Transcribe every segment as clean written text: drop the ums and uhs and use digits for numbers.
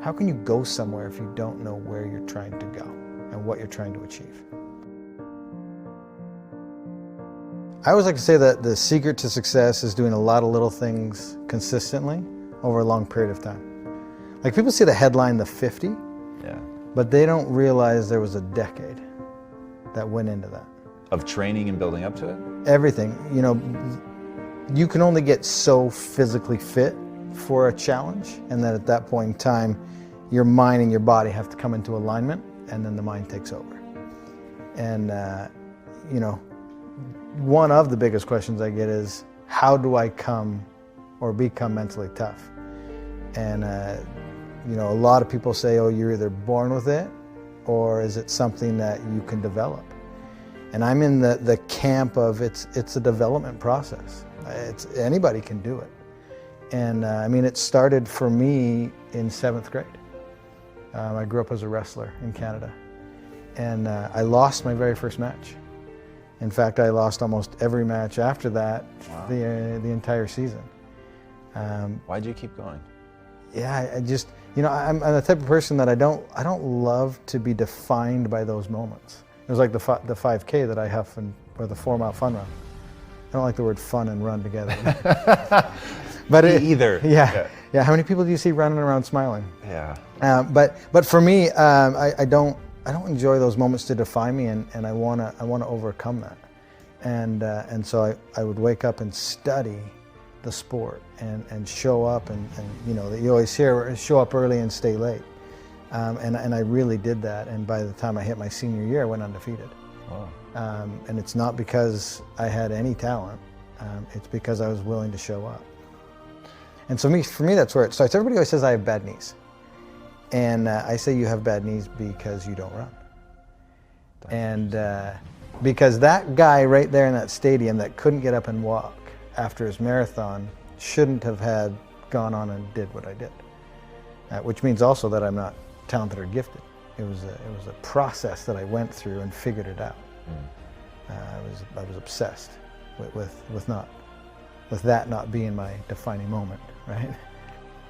How can you go somewhere if you don't know where you're trying to go and what you're trying to achieve? I always like to say that the secret to success is doing a lot of little things consistently over a long period of time. Like, people see the headline, the 50, Yeah. but they don't realize there was a decade that went into that. Of training and building up to it? Everything, you know, you can only get so physically fit for a challenge, and then at that point in time, your mind and your body have to come into alignment, and then the mind takes over. And, you know, one of the biggest questions I get is, how do I come or become mentally tough? And, you know, a lot of people say, oh, you're either born with it, or is it something that you can develop? And I'm in the camp of it's a development process. Anybody can do it. And I mean, it started for me in 7th grade. I grew up as a wrestler in Canada. And I lost my very first match. In fact, I lost almost every match after that. Wow. the entire season. Why'd you keep going? Yeah, I just, you know, I'm the type of person that I don't love to be defined by those moments. It was like the 5K that I huff, or the 4-mile fun run. I don't like the word fun and run together. But either. Yeah. How many people do you see running around smiling? Yeah. But for me, I don't enjoy those moments to define me, and I wanna overcome that. And so I would wake up and study the sport and show up, and you know, you always hear show up early and stay late. And I really did that, and by the time I hit my senior year, I went undefeated. Wow. And it's not because I had any talent, it's because I was willing to show up. And so for me, that's where it starts. Everybody always says I have bad knees. And I say you have bad knees because you don't run. And because that guy right there in that stadium that couldn't get up and walk after his marathon shouldn't have gone on and did what I did. Which means also that I'm not talented or gifted. It was a process that I went through and figured it out. I was obsessed with that not being my defining moment, right?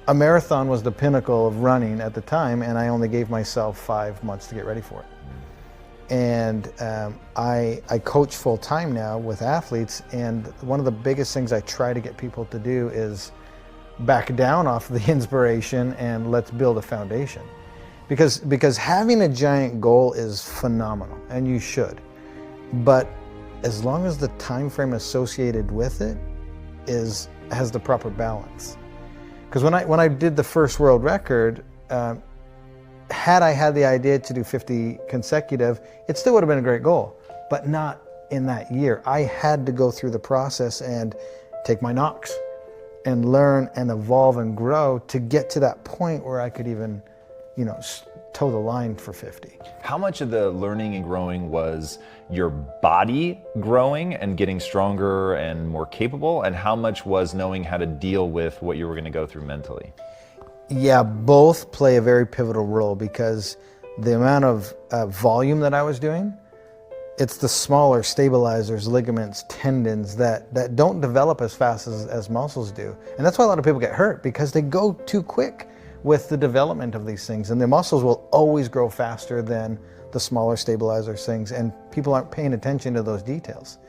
A marathon was the pinnacle of running at the time, and I only gave myself 5 months to get ready for it. And I coach full time now with athletes, and one of the biggest things I try to get people to do is back down off the inspiration and let's build a foundation. Because having a giant goal is phenomenal, and you should. But as long as the time frame associated with it has the proper balance. Because when I did the first world record, had I had the idea to do 50 consecutive, it still would have been a great goal, but not in that year. I had to go through the process and take my knocks and learn and evolve and grow to get to that point where I could even, you know, toe the line for 50. How much of the learning and growing was your body growing and getting stronger and more capable, and how much was knowing how to deal with what you were going to go through mentally? Yeah, both play a very pivotal role, because the amount of volume that I was doing, it's the smaller stabilizers, ligaments, tendons that don't develop as fast as muscles do. And that's why a lot of people get hurt, because they go too quick with the development of these things. And the muscles will always grow faster than the smaller stabilizer things, and people aren't paying attention to those details.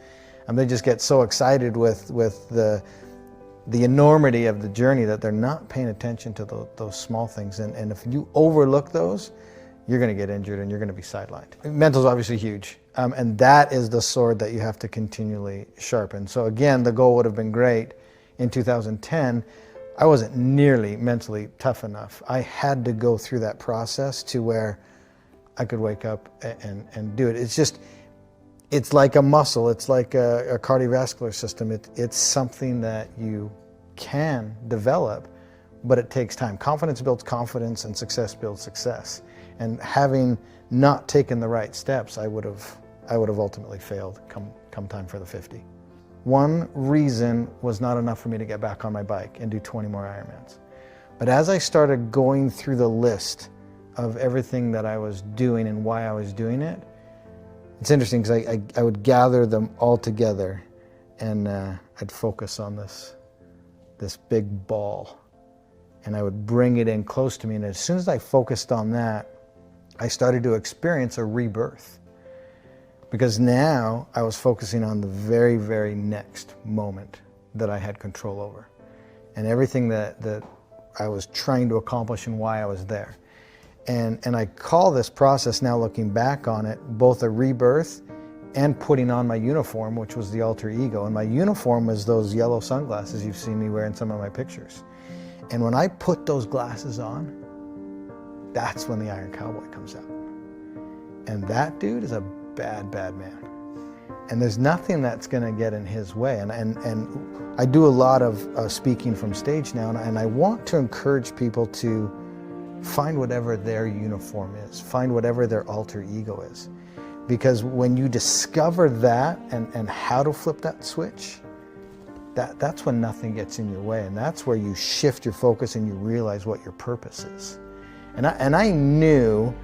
And they just get so excited with the enormity of the journey that they're not paying attention to those small things. And if you overlook those, you're going to get injured and you're going to be sidelined. Mental is obviously huge, and that is the sword that you have to continually sharpen. So again, the goal would have been great in 2010. I wasn't nearly mentally tough enough. I had to go through that process to where I could wake up and do it. It's like a muscle. It's like a cardiovascular system. It's something that you can develop, but it takes time. Confidence builds confidence, and success builds success. And having not taken the right steps, I would have ultimately failed come time for the 50. One reason was not enough for me to get back on my bike and do 20 more Ironmans. But as I started going through the list of everything that I was doing and why I was doing it, it's interesting because I would gather them all together, and I'd focus on this big ball. and I would bring it in close to me. And as soon as I focused on that, I started to experience a rebirth. Because now I was focusing on the very, very next moment that I had control over. And everything that I was trying to accomplish and why I was there. And I call this process, now looking back on it, both a rebirth and putting on my uniform, which was the alter ego. And my uniform was those yellow sunglasses you've seen me wear in some of my pictures. And when I put those glasses on, that's when the Iron Cowboy comes out. And that dude is a bad, bad man. And there's nothing that's going to get in his way. And I do a lot of speaking from stage now, and I want to encourage people to find whatever their uniform is, find whatever their alter ego is. Because when you discover that and how to flip that switch, that's when nothing gets in your way. And that's where you shift your focus and you realize what your purpose is. And I knew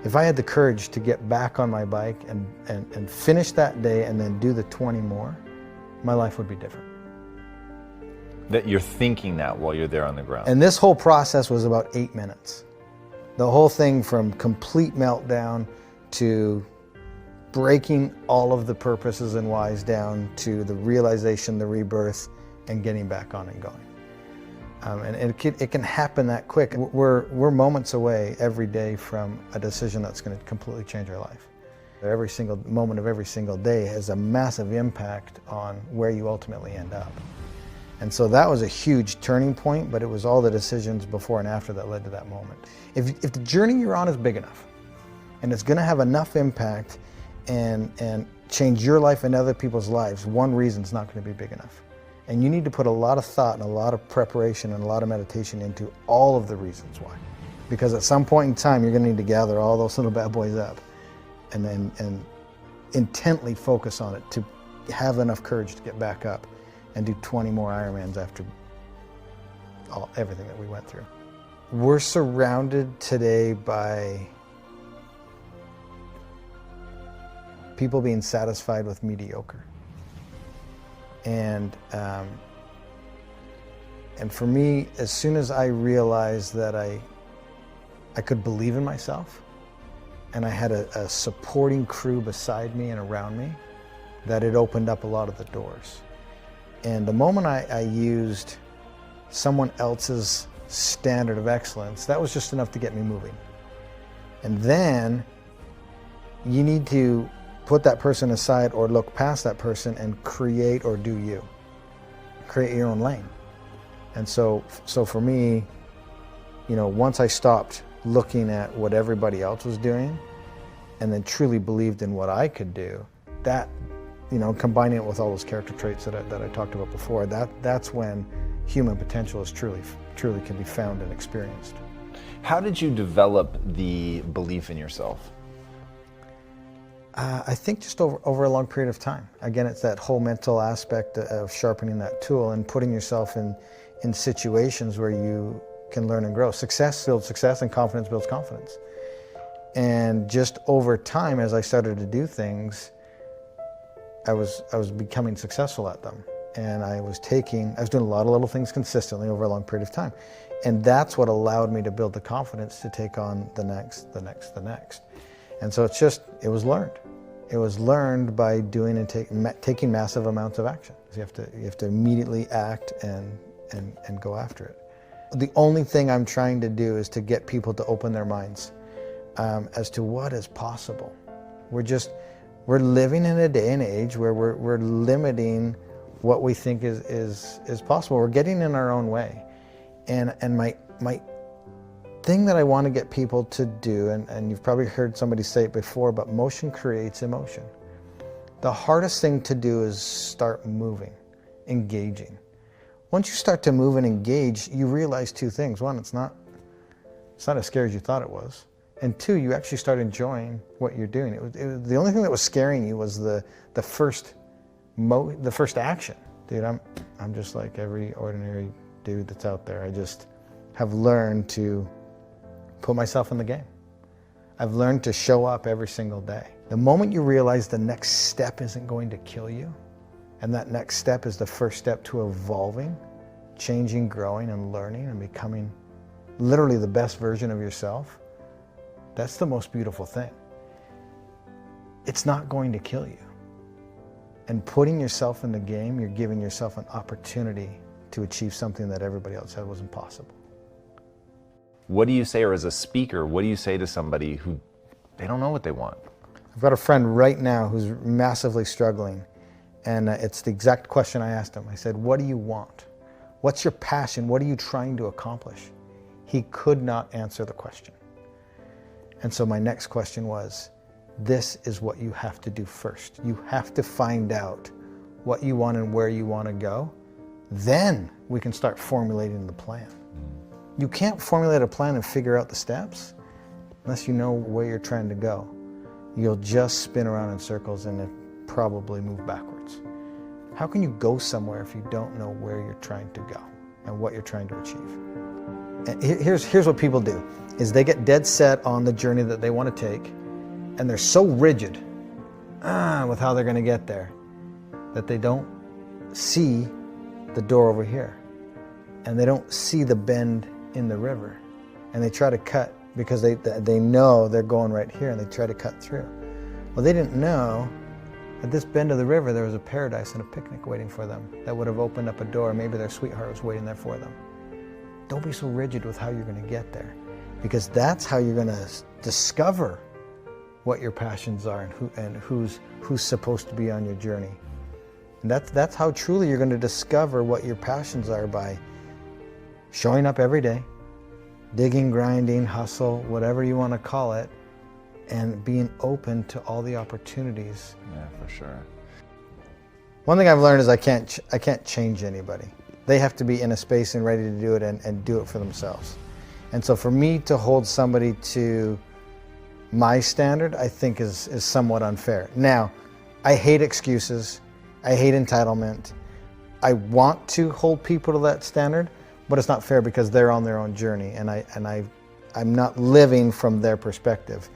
if I had the courage to get back on my bike and finish that day and then do the 20 more, my life would be different. That you're thinking that while you're there on the ground. And this whole process was about 8 minutes. The whole thing from complete meltdown to breaking all of the purposes and whys down to the realization, the rebirth, and getting back on and going. And it can happen that quick. We're moments away every day from a decision that's going to completely change our life. Every single moment of every single day has a massive impact on where you ultimately end up. And so that was a huge turning point, but it was all the decisions before and after that led to that moment. If the journey you're on is big enough, and it's going to have enough impact and change your life and other people's lives, one reason's not going to be big enough. And you need to put a lot of thought and a lot of preparation and a lot of meditation into all of the reasons why. Because at some point in time, you're going to need to gather all those little bad boys up and intently focus on it to have enough courage to get back up and do 20 more Ironmans after everything that we went through. We're surrounded today by people being satisfied with mediocre. And for me, as soon as I realized that I could believe in myself, and I had a supporting crew beside me and around me, that it opened up a lot of the doors. And the moment I used someone else's standard of excellence, that was just enough to get me moving. And then you need to put that person aside or look past that person and create or do you. Create your own lane. And so for me, once I stopped looking at what everybody else was doing and then truly believed in what I could do, that, combining it with all those character traits that I talked about before, that's when human potential is truly can be found and experienced. How did you develop the belief in yourself? I think just over a long period of time. Again, it's that whole mental aspect of sharpening that tool and putting yourself in situations where you can learn and grow. Success builds success and confidence builds confidence. And just over time, as I started to do things, I was becoming successful at them. And I was doing a lot of little things consistently over a long period of time. And that's what allowed me to build the confidence to take on the next. And so it was learned. It was learned by doing and taking massive amounts of action. So you have to immediately act and go after it. The only thing I'm trying to do is to get people to open their minds as to what is possible. We're living in a day and age where we're limiting what we think is possible. We're getting in our own way. And my thing that I want to get people to do, and you've probably heard somebody say it before, but motion creates emotion. The hardest thing to do is start moving, engaging. Once you start to move and engage, you realize two things. One, it's not as scary as you thought it was. And two, you actually start enjoying what you're doing. It was the only thing that was scaring you was the first action. Dude, I'm just like every ordinary dude that's out there. I just have learned to put myself in the game. I've learned to show up every single day. The moment you realize the next step isn't going to kill you, and that next step is the first step to evolving, changing, growing, and learning and becoming literally the best version of yourself, that's the most beautiful thing. It's not going to kill you. And putting yourself in the game, you're giving yourself an opportunity to achieve something that everybody else said was impossible. What do you say, or as a speaker, what do you say to somebody who they don't know what they want? I've got a friend right now who's massively struggling, and it's the exact question I asked him. I said, what do you want? What's your passion? What are you trying to accomplish? He could not answer the question. And so my next question was, this is what you have to do first. You have to find out what you want and where you want to go. Then we can start formulating the plan. You can't formulate a plan and figure out the steps unless you know where you're trying to go. You'll just spin around in circles and probably move backwards. How can you go somewhere if you don't know where you're trying to go and what you're trying to achieve? And here's what people do, is they get dead set on the journey that they want to take, and they're so rigid with how they're going to get there that they don't see the door over here, and they don't see the bend in the river, and they try to cut because they know they're going right here, and they try to cut through. Well, they didn't know at this bend of the river there was a paradise and a picnic waiting for them that would have opened up a door. Maybe their sweetheart was waiting there for them. Don't be so rigid with how you're going to get there, because that's how you're going to discover what your passions are and who's supposed to be on your journey. And that's how truly you're going to discover what your passions are, by showing up every day, digging, grinding, hustle, whatever you want to call it, and being open to all the opportunities. Yeah, for sure. One thing I've learned is I can't change anybody. They have to be in a space and ready to do it and do it for themselves. And so for me to hold somebody to my standard, I think is somewhat unfair. Now, I hate excuses. I hate entitlement. I want to hold people to that standard, but it's not fair because they're on their own journey, and I'm not living from their perspective.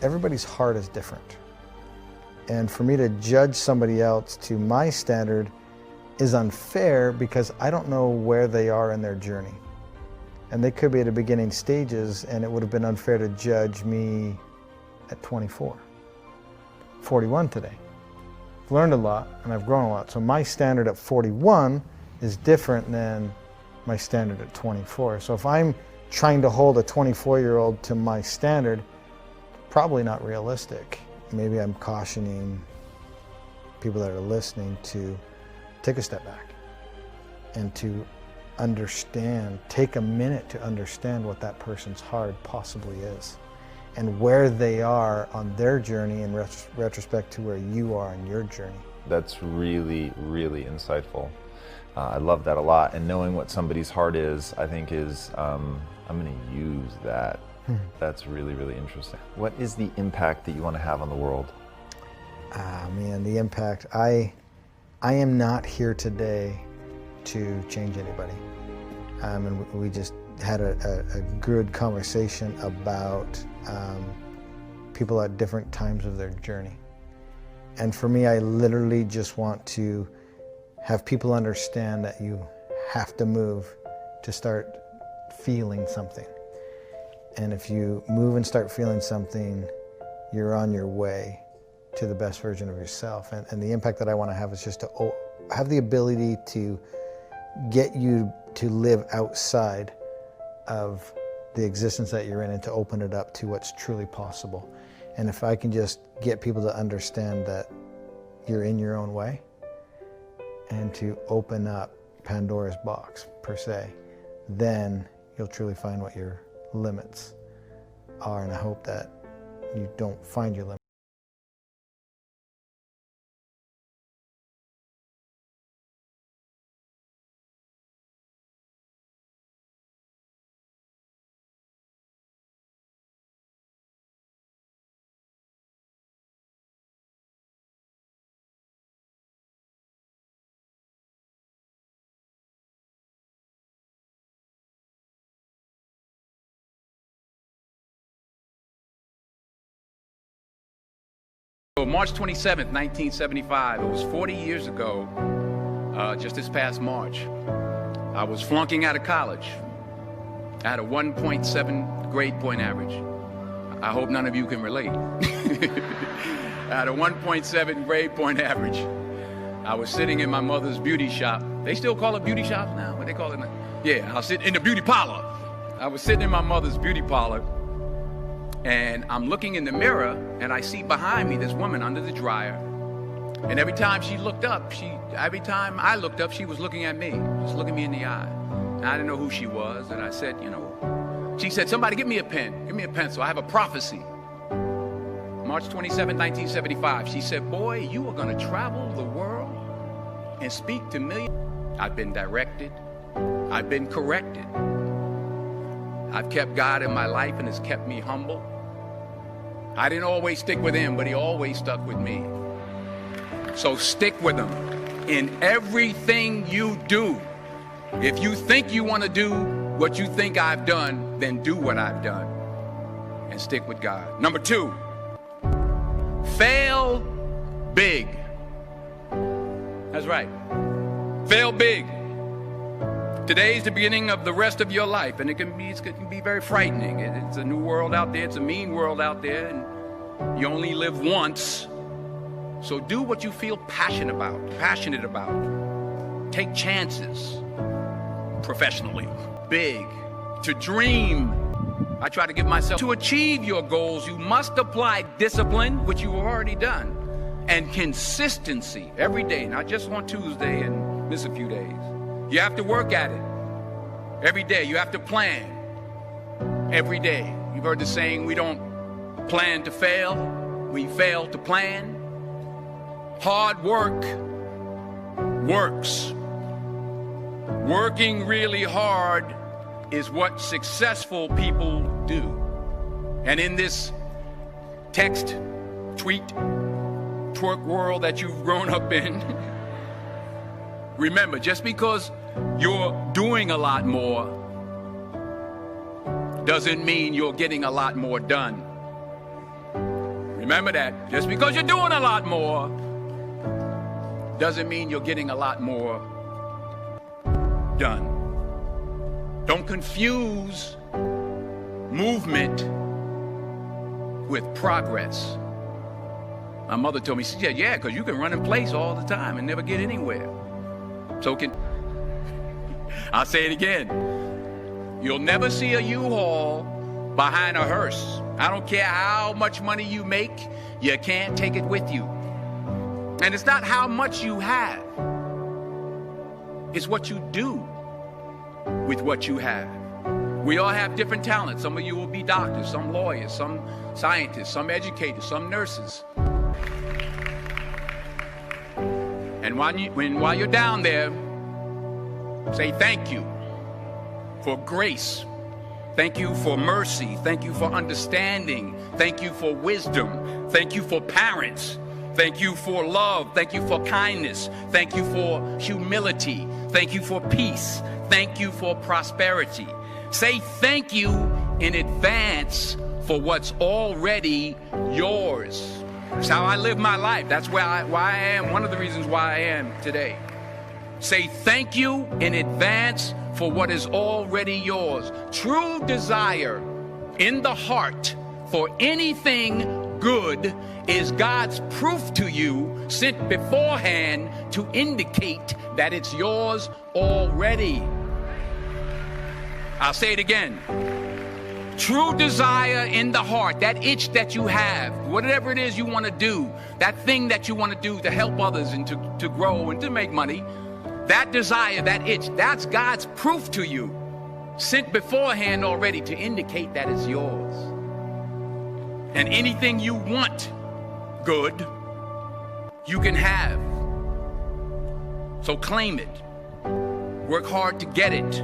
Everybody's heart is different. And for me to judge somebody else to my standard is unfair because I don't know where they are in their journey. And they could be at the beginning stages, and it would have been unfair to judge me at 24. 41 today. I've learned a lot and I've grown a lot. So my standard at 41 is different than my standard at 24. So if I'm trying to hold a 24-year-old to my standard, probably not realistic. Maybe I'm cautioning people that are listening to take a step back and to understand, take a minute to understand what that person's heart possibly is and where they are on their journey in retrospect to where you are on your journey. That's really, really insightful. I love that a lot. And knowing what somebody's heart is, I think is, I'm going to use that. That's really, really interesting. What is the impact that you want to have on the world? Man, the impact. I am not here today to change anybody. And we just had a good conversation about people at different times of their journey. And for me, I literally just want to have people understand that you have to move to start feeling something. And if you move and start feeling something, you're on your way to the best version of yourself. And the impact that I want to have is just to have the ability to get you to live outside of the existence that you're in and to open it up to what's truly possible. And if I can just get people to understand that you're in your own way and to open up Pandora's box, per se, then you'll truly find what your limits are. And I hope that you don't find your limits. March 27th, 1975, it was 40 years ago, just this past March. I was flunking out of college. I had a 1.7 grade point average. I hope none of you can relate. I had a 1.7 grade point average. I was sitting in my mother's beauty shop. They still call it beauty shops now? What they call it now? Yeah, I was sitting in the beauty parlor. I was sitting in my mother's beauty parlor, and I'm looking in the mirror, and I see behind me this woman under the dryer. And every time she looked up, every time I looked up, she was looking at me, just looking me in the eye. And I didn't know who she was, and I said, she said, somebody give me a pen, give me a pencil. I have a prophecy. March 27, 1975, she said, boy, you are going to travel the world and speak to millions. I've been directed. I've been corrected. I've kept God in my life, and it's kept me humble. I didn't always stick with him, but he always stuck with me. So stick with him in everything you do. If you think you want to do what you think I've done, then do what I've done and stick with God. Number 2, fail big. That's right. Fail big. Today's the beginning of the rest of your life, and it can be very frightening. It's a new world out there. It's a mean world out there, and you only live once. So do what you feel passionate about. Take chances professionally. Big. To dream. I try to give myself, to achieve your goals, you must apply discipline, which you've already done, and consistency every day, not just on Tuesday and miss a few days. You have to work at it every day. You have to plan every day. You've heard the saying, we don't plan to fail, we fail to plan. Hard work works. Working really hard is what successful people do. And in this text, tweet, twerk world that you've grown up in, remember, just because you're doing a lot more doesn't mean you're getting a lot more done. Remember that. Just because you're doing a lot more doesn't mean you're getting a lot more done. Don't confuse movement with progress. My mother told me, she said, yeah, because you can run in place all the time and never get anywhere. So I'll say it again. You'll never see a U-Haul behind a hearse. I don't care how much money you make, you can't take it with you. And it's not how much you have. It's what you do with what you have. We all have different talents. Some of you will be doctors, some lawyers, some scientists, some educators, some nurses. And while you're down there, say thank you for grace. Thank you for mercy. Thank you for understanding. Thank you for wisdom. Thank you for parents. Thank you for love. Thank you for kindness. Thank you for humility. Thank you for peace. Thank you for prosperity. Say thank you in advance for what's already yours. That's how I live my life. That's why I am, one of the reasons why I am today. Say thank you in advance for what is already yours. True desire in the heart for anything good is God's proof to you, sent beforehand to indicate that it's yours already. I'll say it again. True desire in the heart, that itch that you have, whatever it is you want to do, that thing that you want to do to help others and to grow and to make money, that desire, that itch, that's God's proof to you, sent beforehand already to indicate that it's yours. And anything you want good, you can have. So claim it. Work hard to get it.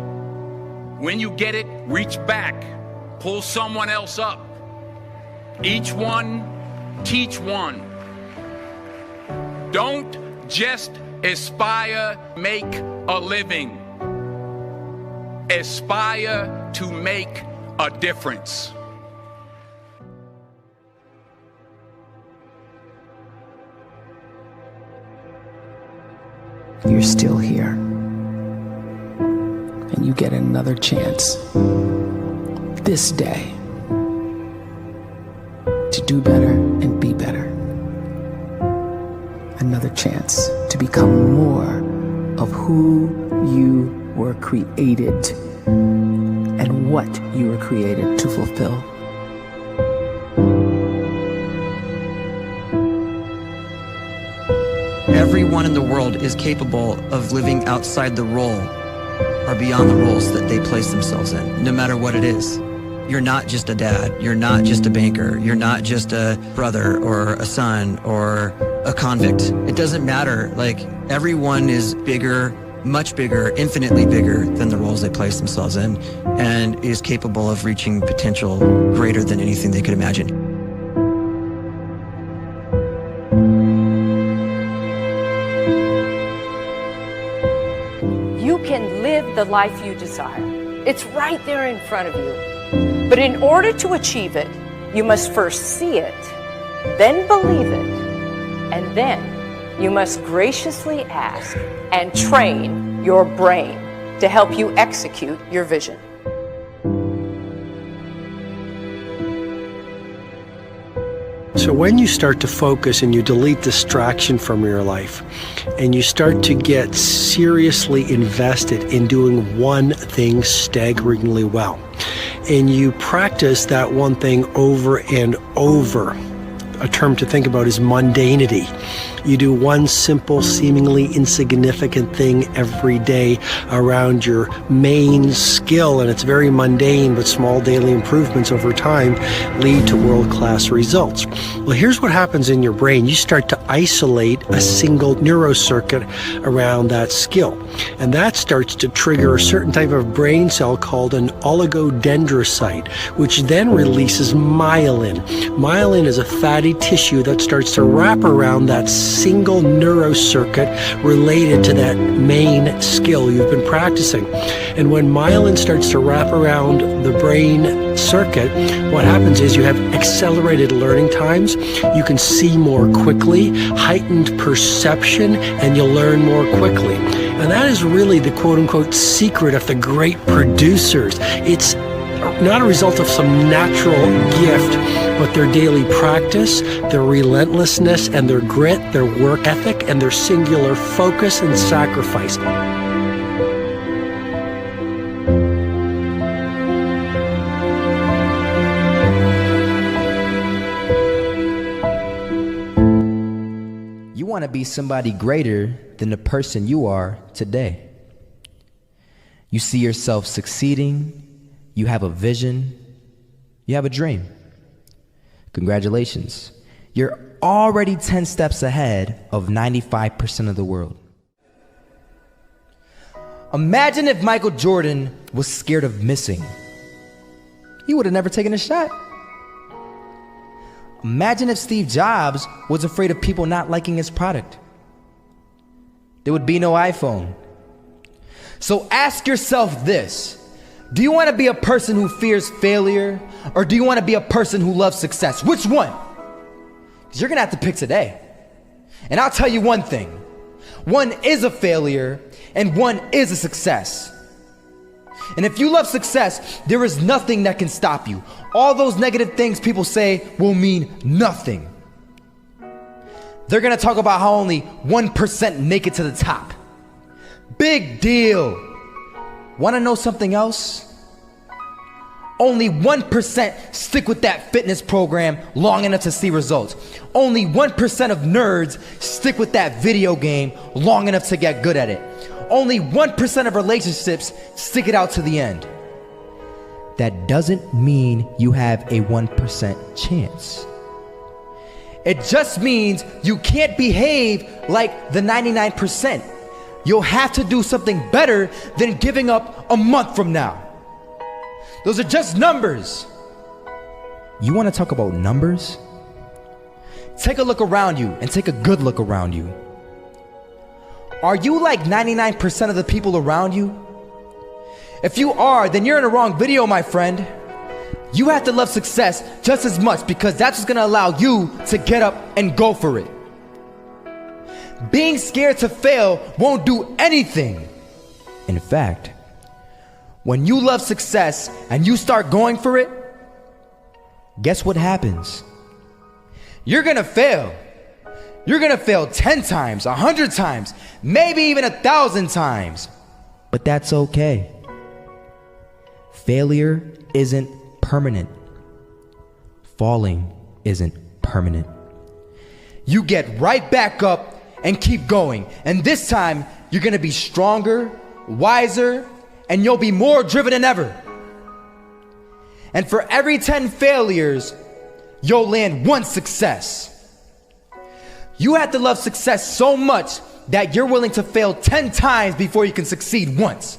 When you get it, reach back. Pull someone else up. Each one, teach one. Don't just aspire, make a living. Aspire to make a difference. you're still here. And you get another chance this day to do better and be better. Another chance to become more of who you were created and what you were created to fulfill. Everyone in the world is capable of living outside the role or beyond the roles that they place themselves in, no matter what it is. You're not just a dad, you're not just a banker, you're not just a brother or a son or a convict. It doesn't matter. Like, everyone is bigger, much bigger, infinitely bigger than the roles they place themselves in, and is capable of reaching potential greater than anything they could imagine. You can live the life you desire. It's right there in front of you. But in order to achieve it, you must first see it, then believe it, and then you must graciously ask and train your brain to help you execute your vision. So when you start to focus and you delete distraction from your life, and you start to get seriously invested in doing one thing staggeringly well, and you practice that one thing over and over, a term to think about is mundanity. You do one simple, seemingly insignificant thing every day around your main skill, and it's very mundane, but small daily improvements over time lead to world-class results. Well, here's what happens in your brain. You start to isolate a single neurocircuit around that skill, and that starts to trigger a certain type of brain cell called an oligodendrocyte, which then releases myelin. Myelin is a fatty tissue that starts to wrap around that single neurocircuit related to that main skill you've been practicing. And when myelin starts to wrap around the brain circuit, what happens is you have accelerated learning times, you can see more quickly, heightened perception, and you'll learn more quickly. And that is really the quote-unquote secret of the great producers. It's not a result of some natural gift, but their daily practice, their relentlessness and their grit, their work ethic, and their singular focus and sacrifice. You want to be somebody greater than the person you are today. You see yourself succeeding, you have a vision, you have a dream. Congratulations. You're already 10 steps ahead of 95% of the world. Imagine if Michael Jordan was scared of missing. He would have never taken a shot. Imagine if Steve Jobs was afraid of people not liking his product. There would be no iPhone. So ask yourself this. Do you want to be a person who fears failure, or do you want to be a person who loves success? Which one? Because you're going to have to pick today. And I'll tell you one thing. One is a failure, and one is a success. And if you love success, there is nothing that can stop you. All those negative things people say will mean nothing. They're going to talk about how only 1% make it to the top. Big deal. Want to know something else? Only 1% stick with that fitness program long enough to see results. Only 1% of nerds stick with that video game long enough to get good at it. Only 1% of relationships stick it out to the end. That doesn't mean you have a 1% chance. It just means you can't behave like the 99%. You'll have to do something better than giving up a month from now. Those are just numbers. You want to talk about numbers? Take a look around you and take a good look around you. Are you like 99% of the people around you? If you are, then you're in the wrong video, my friend. You have to love success just as much, because that's what's going to allow you to get up and go for it. Being scared to fail won't do anything. In fact, when you love success and you start going for it, guess what happens? You're gonna fail. You're gonna fail 10 times, 100 times, maybe even 1,000 times. But that's okay. Failure isn't permanent. Falling isn't permanent. You get right back up and keep going. And this time, you're gonna be stronger, wiser, and you'll be more driven than ever. And for every 10 failures, you'll land one success. You have to love success so much that you're willing to fail 10 times before you can succeed once.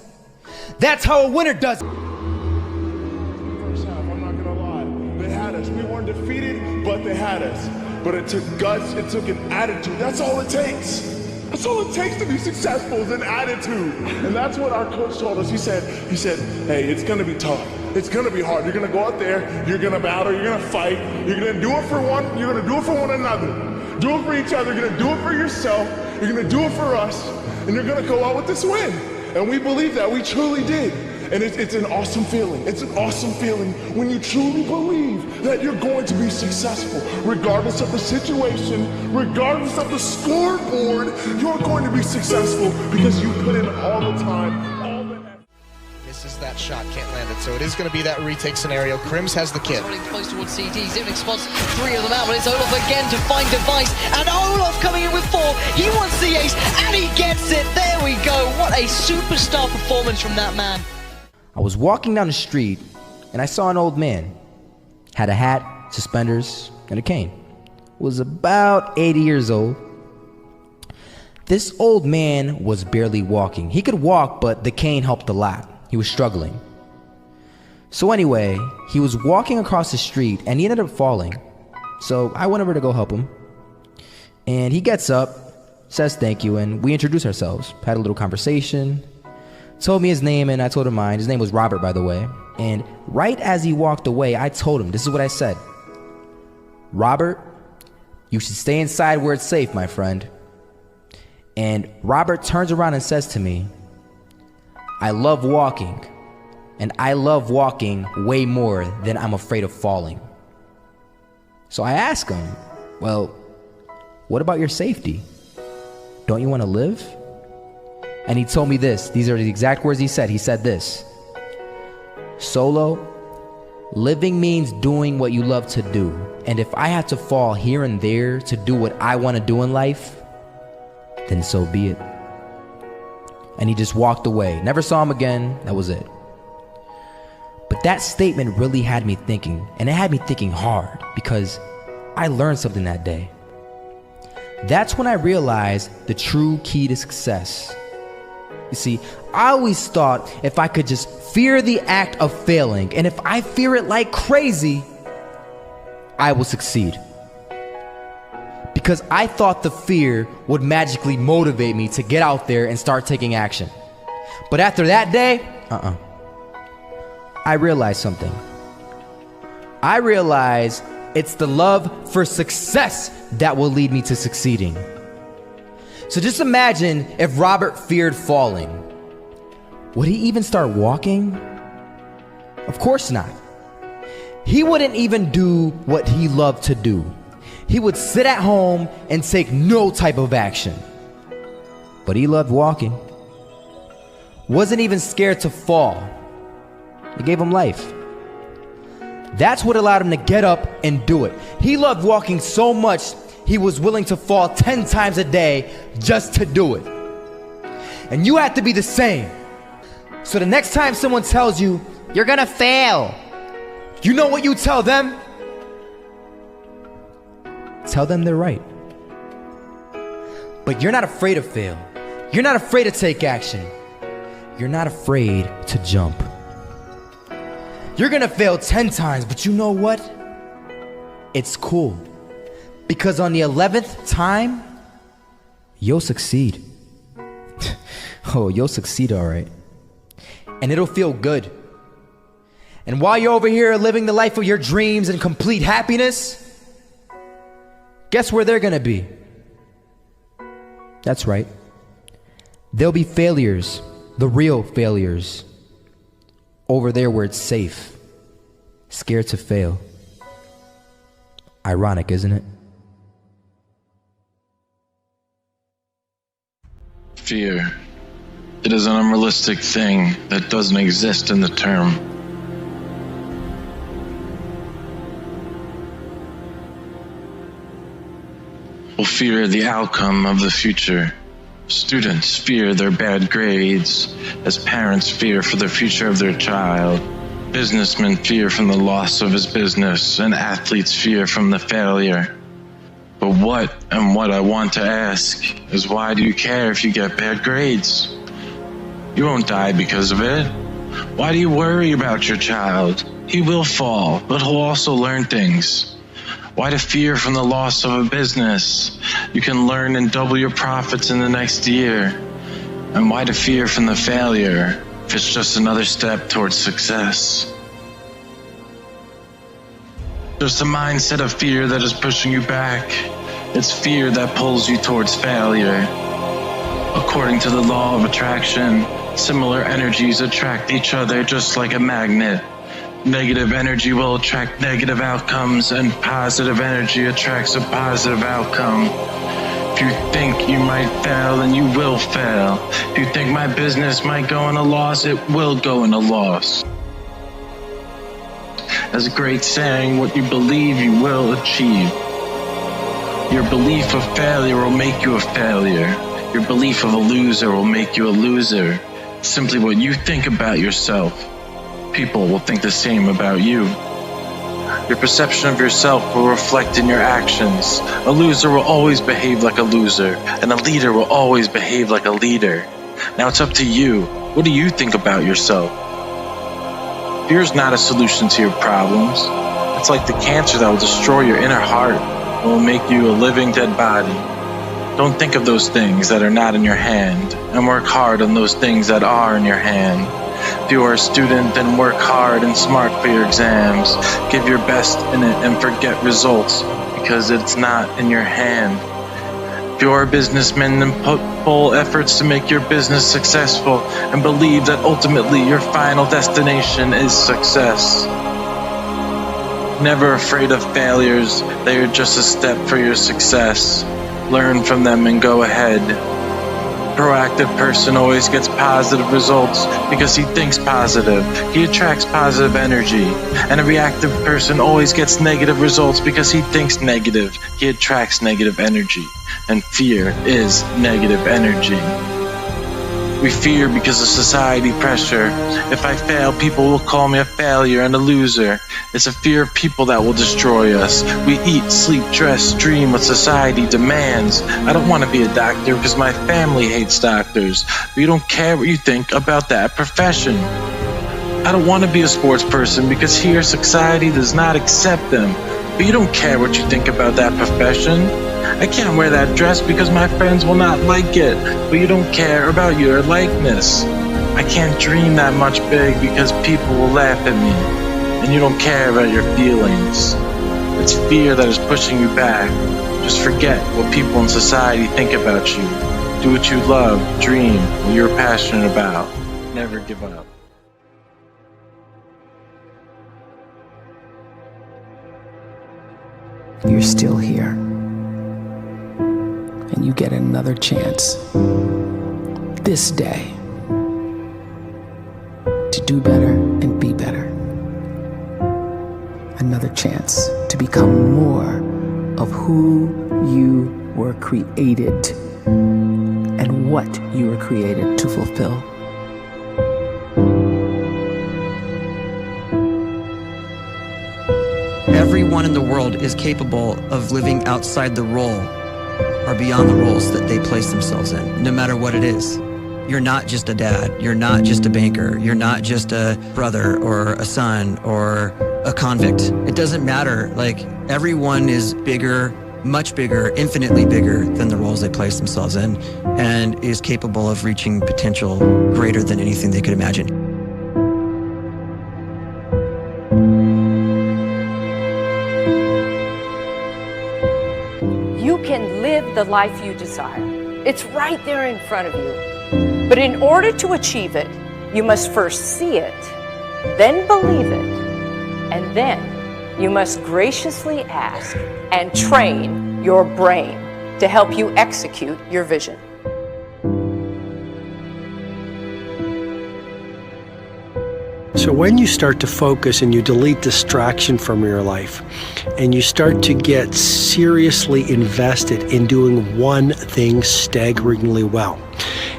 That's how a winner does it. First half, I'm not gonna lie. They had us. We weren't defeated, but they had us. But it took guts, it took an attitude. That's all it takes. That's all it takes to be successful is an attitude. And that's what our coach told us. He said, hey, it's gonna be tough. It's gonna be hard. You're gonna go out there, you're gonna battle, you're gonna fight, you're gonna do it for one, you're gonna do it for one another. Do it for each other, you're gonna do it for yourself, you're gonna do it for us, and you're gonna go out with this win. And we believe that, we truly did. And it's an awesome feeling. It's an awesome feeling when you truly believe that you're going to be successful. Regardless of the situation, regardless of the scoreboard, you're going to be successful because you put in all the time, all the effort. Misses that shot, can't land it. So it is going to be that retake scenario. Krims has the kid. Running close towards CT. Zivnik spots 3 of them out, but it's Olaf again to find device. And Olaf coming in with 4. He wants the ace, and he gets it. There we go. What a superstar performance from that man. I was walking down the street and I saw an old man. Had a hat, suspenders, and a cane. Was about 80 years old. This old man was barely walking. He could walk, but the cane helped a lot. He was struggling. So anyway, he was walking across the street and he ended up falling. So I went over to go help him. And he gets up, says thank you, and we introduced ourselves. Had a little conversation. Told me his name and I told him mine. His name was Robert, by the way. And right as he walked away, I told him, this is what I said. Robert, you should stay inside where it's safe, my friend. And Robert turns around and says to me, I love walking, and I love walking way more than I'm afraid of falling. So I asked him, well, what about your safety? Don't you want to live? And he told me this. These are the exact words he said. He said this. Solo, living means doing what you love to do. And if I have to fall here and there to do what I want to do in life, then so be it. And he just walked away. Never saw him again. That was it. But that statement really had me thinking. And it had me thinking hard because I learned something that day. That's when I realized the true key to success. You see, I always thought if I could just fear the act of failing, and if I fear it like crazy, I will succeed. Because I thought the fear would magically motivate me to get out there and start taking action. But after that day, I realized something. I realized it's the love for success that will lead me to succeeding. So just imagine if Robert feared falling. Would he even start walking? Of course not. He wouldn't even do what he loved to do. He would sit at home and take no type of action. But he loved walking. Wasn't even scared to fall. It gave him life. That's what allowed him to get up and do it. He loved walking so much he was willing to fall 10 times a day just to do it. And you have to be the same. So the next time someone tells you, you're gonna fail, you know what you tell them? Tell them they're right. But you're not afraid to fail. You're not afraid to take action. You're not afraid to jump. You're gonna fail 10 times, but you know what? It's cool. Because on the 11th time, you'll succeed. Oh, you'll succeed, all right. And it'll feel good. And while you're over here living the life of your dreams and complete happiness, guess where they're gonna be? That's right. There'll be failures, the real failures, over there where it's safe, scared to fail. Ironic, isn't it? Fear. It is an unrealistic thing that doesn't exist in the term. Will fear the outcome of the future. Students fear their bad grades, as parents fear for the future of their child. Businessmen fear from the loss of his business, and athletes fear from the failure. But what I want to ask is, why do you care if you get bad grades? You won't die because of it. Why do you worry about your child? He will fall, but he'll also learn things. Why to fear from the loss of a business? You can learn and double your profits in the next year. And why to fear from the failure if it's just another step towards success? Just a mindset of fear that is pushing you back. It's fear that pulls you towards failure. According to the law of attraction, similar energies attract each other just like a magnet. Negative energy will attract negative outcomes, and positive energy attracts a positive outcome. If you think you might fail, then you will fail. If you think my business might go in a loss, it will go in a loss. As a great saying, what you believe you will achieve. Your belief of failure will make you a failure. Your belief of a loser will make you a loser. Simply what you think about yourself. People will think the same about you. Your perception of yourself will reflect in your actions. A loser will always behave like a loser, and a leader will always behave like a leader. Now it's up to you. What do you think about yourself? Fear is not a solution to your problems. It's like the cancer that will destroy your inner heart and will make you a living dead body. Don't think of those things that are not in your hand, and work hard on those things that are in your hand. If you are a student, then work hard and smart for your exams. Give your best in it and forget results, because it's not in your hand. If you are a businessman, then put full efforts to make your business successful and believe that ultimately your final destination is success. Never afraid of failures, they are just a step for your success. Learn from them and go ahead. A proactive person always gets positive results because he thinks positive. He attracts positive energy. And a reactive person always gets negative results because he thinks negative. He attracts negative energy. And fear is negative energy. We fear because of society pressure. If I fail, people will call me a failure and a loser. It's a fear of people that will destroy us. We eat, sleep, dress, dream what society demands. I don't want to be a doctor because my family hates doctors. We don't care what you think about that profession. I don't want to be a sports person because here society does not accept them. But you don't care what you think about that profession. I can't wear that dress because my friends will not like it, but you don't care about your likeness. I can't dream that much big because people will laugh at me, and you don't care about your feelings. It's fear that is pushing you back. Just forget what people in society think about you. Do what you love, dream what you're passionate about. Never give up. You're still here. And you get another chance this day to do better and be better. Another chance to become more of who you were created and what you were created to fulfill. Everyone in the world is capable of living outside the role or beyond the roles that they place themselves in, no matter what it is. You're not just a dad, you're not just a banker, you're not just a brother or a son or a convict. It doesn't matter. Like, everyone is bigger, much bigger, infinitely bigger than the roles they place themselves in, and is capable of reaching potential greater than anything they could imagine. You can live the life you desire. It's right there in front of you. But in order to achieve it, you must first see it, then believe it, and then you must graciously ask and train your brain to help you execute your vision. So when you start to focus and you delete distraction from your life and you start to get seriously invested in doing one thing staggeringly well,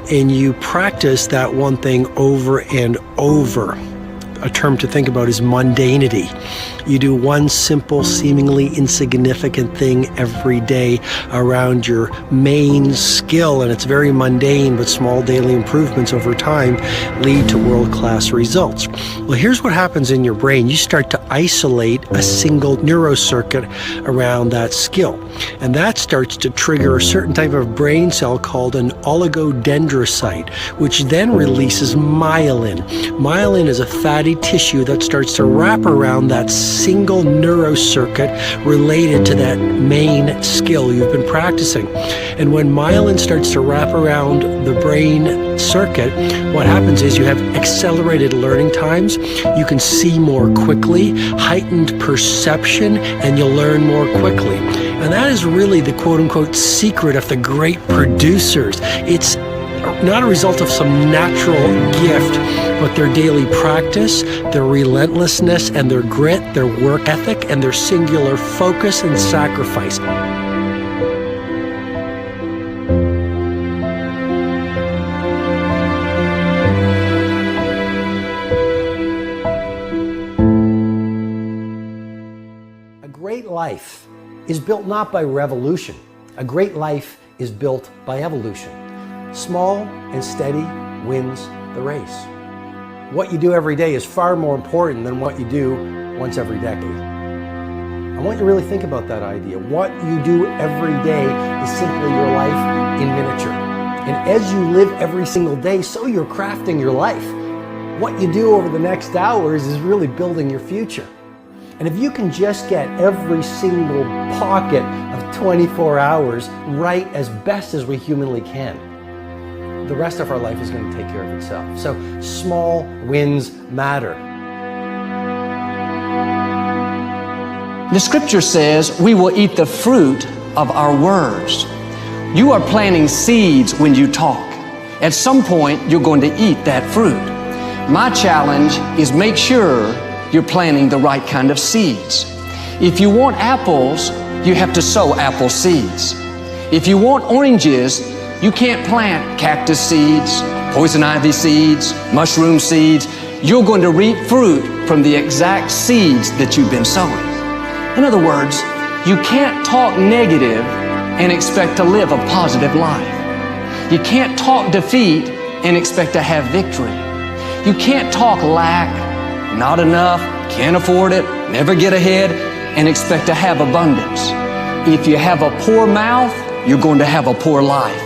and you practice that one thing over and over, a term to think about is mundanity. You do one simple, seemingly insignificant thing every day around your main skill, and it's very mundane, but small daily improvements over time lead to world-class results. Well, here's what happens in your brain. You start to isolate a single neurocircuit around that skill, and that starts to trigger a certain type of brain cell called an oligodendrocyte, which then releases myelin. Myelin is a fatty tissue that starts to wrap around that single neurocircuit related to that main skill you've been practicing. And when myelin starts to wrap around the brain circuit, what happens is you have accelerated learning times, you can see more quickly, heightened perception, and you'll learn more quickly. And that is really the quote-unquote secret of the great producers. It's not a result of some natural gift, but their daily practice, their relentlessness and their grit, their work ethic, and their singular focus and sacrifice. A great life is built not by revolution. A great life is built by evolution. Small and steady wins the race. What you do every day is far more important than what you do once every decade. I want you to really think about that idea. What you do every day is simply your life in miniature. And as you live every single day, so you're crafting your life. What you do over the next hours is really building your future. And if you can just get every single pocket of 24 hours right as best as we humanly can, the rest of our life is going to take care of itself. So small wins matter. The scripture says we will eat the fruit of our words. You are planting seeds when you talk. At some point, you're going to eat that fruit. My challenge is make sure you're planting the right kind of seeds. If you want apples, you have to sow apple seeds. If you want oranges, you can't plant cactus seeds, poison ivy seeds, mushroom seeds. You're going to reap fruit from the exact seeds that you've been sowing. In other words, you can't talk negative and expect to live a positive life. You can't talk defeat and expect to have victory. You can't talk lack, not enough, can't afford it, never get ahead, and expect to have abundance. If you have a poor mouth, you're going to have a poor life.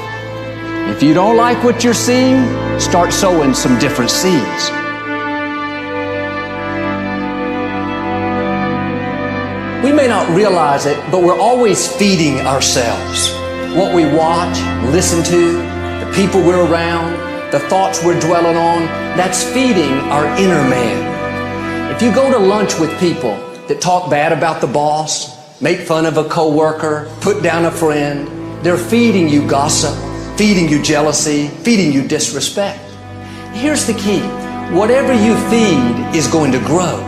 If you don't like what you're seeing, start sowing some different seeds. We may not realize it, but we're always feeding ourselves. What we watch, listen to, the people we're around, the thoughts we're dwelling on, that's feeding our inner man. If you go to lunch with people that talk bad about the boss, make fun of a coworker, put down a friend, they're feeding you gossip, feeding you jealousy, feeding you disrespect. Here's the key. Whatever you feed is going to grow.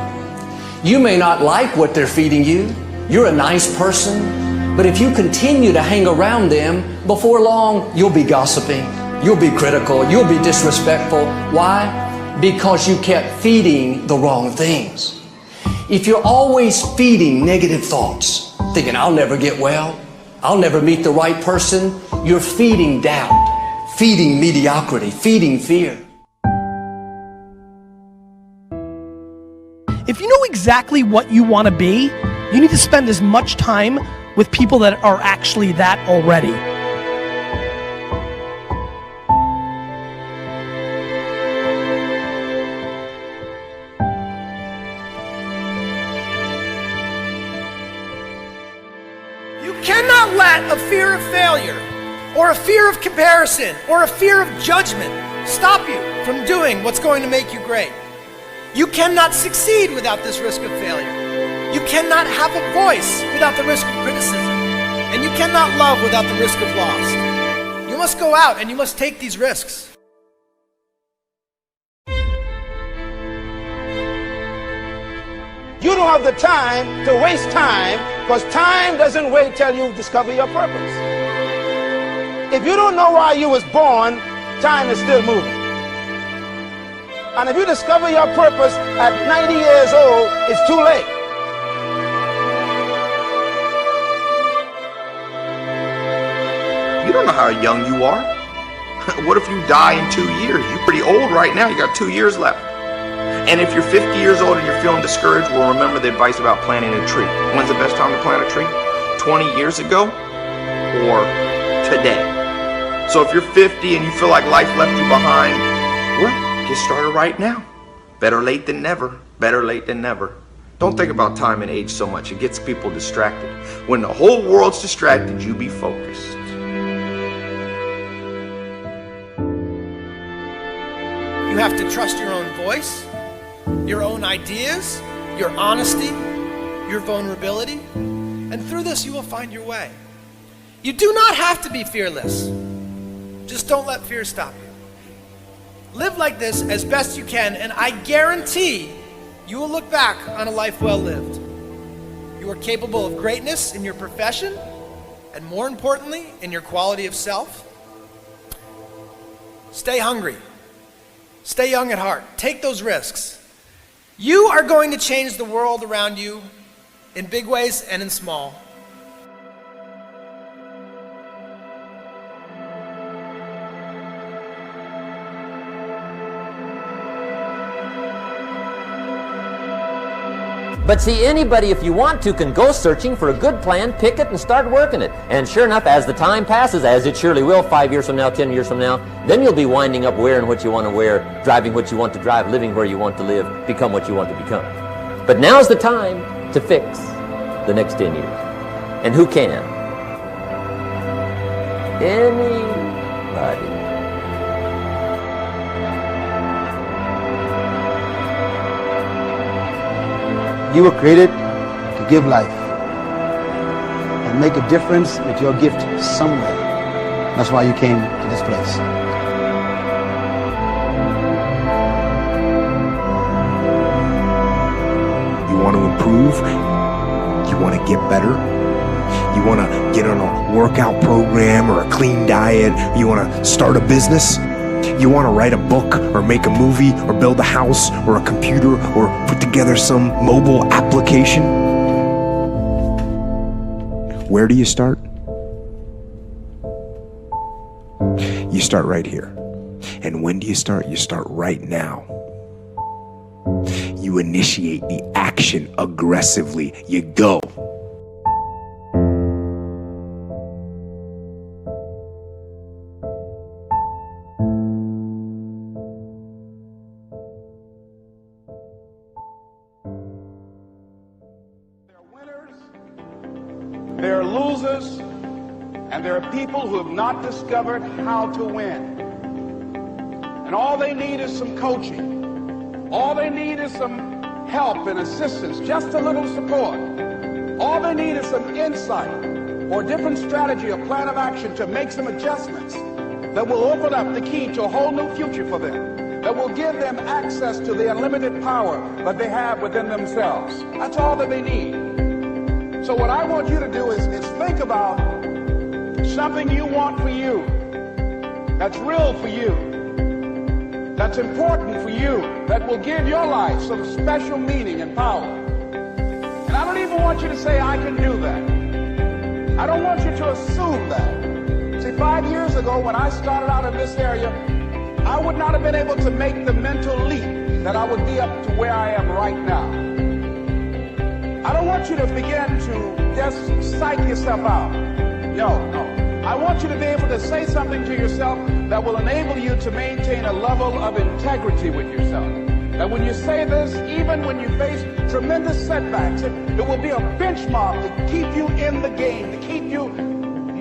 You may not like what they're feeding you. You're a nice person. But if you continue to hang around them, before long, you'll be gossiping. You'll be critical. You'll be disrespectful. Why? Because you kept feeding the wrong things. If you're always feeding negative thoughts, thinking, I'll never get well, I'll never meet the right person, you're feeding doubt, feeding mediocrity, feeding fear. If you know exactly what you want to be, you need to spend as much time with people that are actually that already. You cannot let a fear of failure or a fear of comparison, or a fear of judgment stop you from doing what's going to make you great. You cannot succeed without this risk of failure. You cannot have a voice without the risk of criticism. And you cannot love without the risk of loss. You must go out and you must take these risks. You don't have the time to waste time, because time doesn't wait till you discover your purpose. If you don't know why you was born, time is still moving. And if you discover your purpose at 90 years old, it's too late. You don't know how young you are. What if you die in 2 years? You're pretty old right now. You got 2 years left. And if you're 50 years old and you're feeling discouraged, well, remember the advice about planting a tree. When's the best time to plant a tree? 20 years ago or today? So if you're 50 and you feel like life left you behind, well, get started right now. Better late than never. Better late than never. Don't think about time and age so much. It gets people distracted. When the whole world's distracted, you be focused. You have to trust your own voice, your own ideas, your honesty, your vulnerability, and through this you will find your way. You do not have to be fearless. Just don't let fear stop you. Live like this as best you can, and I guarantee you will look back on a life well lived. You are capable of greatness in your profession, and more importantly, in your quality of self. Stay hungry. Stay young at heart. Take those risks. You are going to change the world around you in big ways and in small. But see, anybody, if you want to, can go searching for a good plan, pick it, and start working it. And sure enough, as the time passes, as it surely will 5 years from now, 10 years from now, then you'll be winding up wearing what you want to wear, driving what you want to drive, living where you want to live, become what you want to become. But now's the time to fix the next 10 years. And who can? Anybody. You were created to give life and make a difference with your gift somewhere. That's why you came to this place. You want to improve? You want to get better? You want to get on a workout program or a clean diet? You want to start a business? You want to write a book or make a movie or build a house or a computer or put together some mobile application? Where do you start? You start right here. And when do you start? You start right now. You initiate the action aggressively. You go. There are losers, and there are people who have not discovered how to win. And all they need is some coaching. All they need is some help and assistance, just a little support. All they need is some insight or different strategy or plan of action to make some adjustments that will open up the key to a whole new future for them, that will give them access to the unlimited power that they have within themselves. That's all that they need. So what I want you to do is think about something you want for you, that's real for you, that's important for you, that will give your life some special meaning and power. And I don't even want you to say, I can do that. I don't want you to assume that. See, 5 years ago when I started out in this area, I would not have been able to make the mental leap that I would be up to where I am right now. I don't want you to begin to just psych yourself out. No. I want you to be able to say something to yourself that will enable you to maintain a level of integrity with yourself. That when you say this, even when you face tremendous setbacks, it will be a benchmark to keep you in the game, to keep you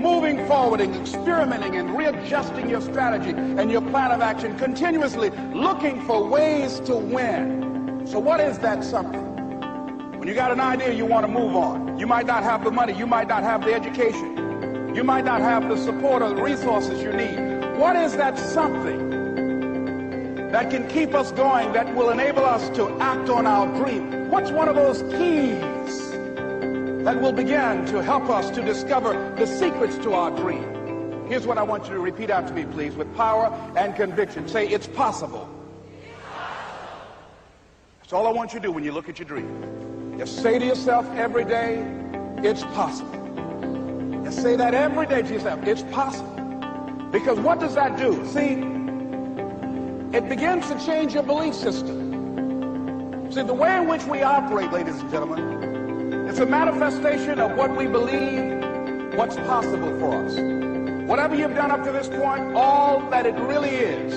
moving forward and experimenting and readjusting your strategy and your plan of action, continuously looking for ways to win. So what is that something? When you got an idea, you want to move on. You might not have the money, you might not have the education, you might not have the support or the resources you need. What is that something that can keep us going, that will enable us to act on our dream? What's one of those keys that will begin to help us to discover the secrets to our dream? Here's what I want you to repeat after me, please, with power and conviction. Say, it's possible. That's all I want you to do when you look at your dream. Just say to yourself every day, it's possible. Just say that every day to yourself, it's possible. Because what does that do? See, it begins to change your belief system. See, the way in which we operate, ladies and gentlemen, it's a manifestation of what we believe, what's possible for us. Whatever you've done up to this point, all that it really is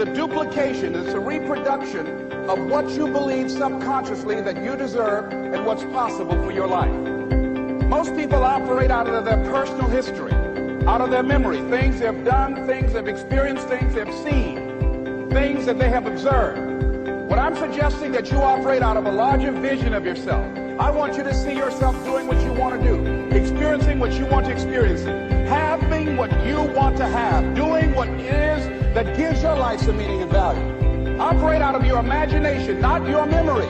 a duplication, it's a reproduction of what you believe subconsciously that you deserve and what's possible for your life. Most people operate out of their personal history, out of their memory, things they've done, things they've experienced, things they've seen, things that they have observed. What I'm suggesting that you operate out of a larger vision of yourself. I want you to see yourself doing what you want to do, experiencing what you want to experience, having what you want to have, doing what it is that gives your life some meaning and value. Operate out of your imagination, not your memory.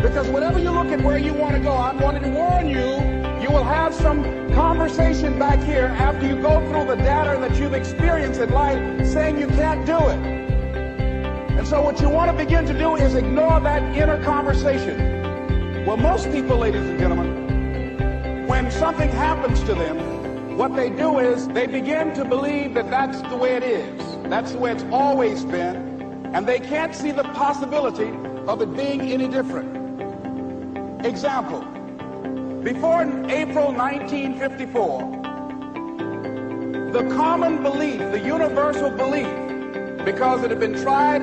Because whenever you look at where you want to go, I'm wanting to warn you, you will have some conversation back here after you go through the data that you've experienced in life saying you can't do it. And so what you want to begin to do is ignore that inner conversation. Well, most people, ladies and gentlemen, when something happens to them, what they do is they begin to believe that that's the way it is. That's the way it's always been. And they can't see the possibility of it being any different. Example, before April 1954, the common belief, the universal belief, because it had been tried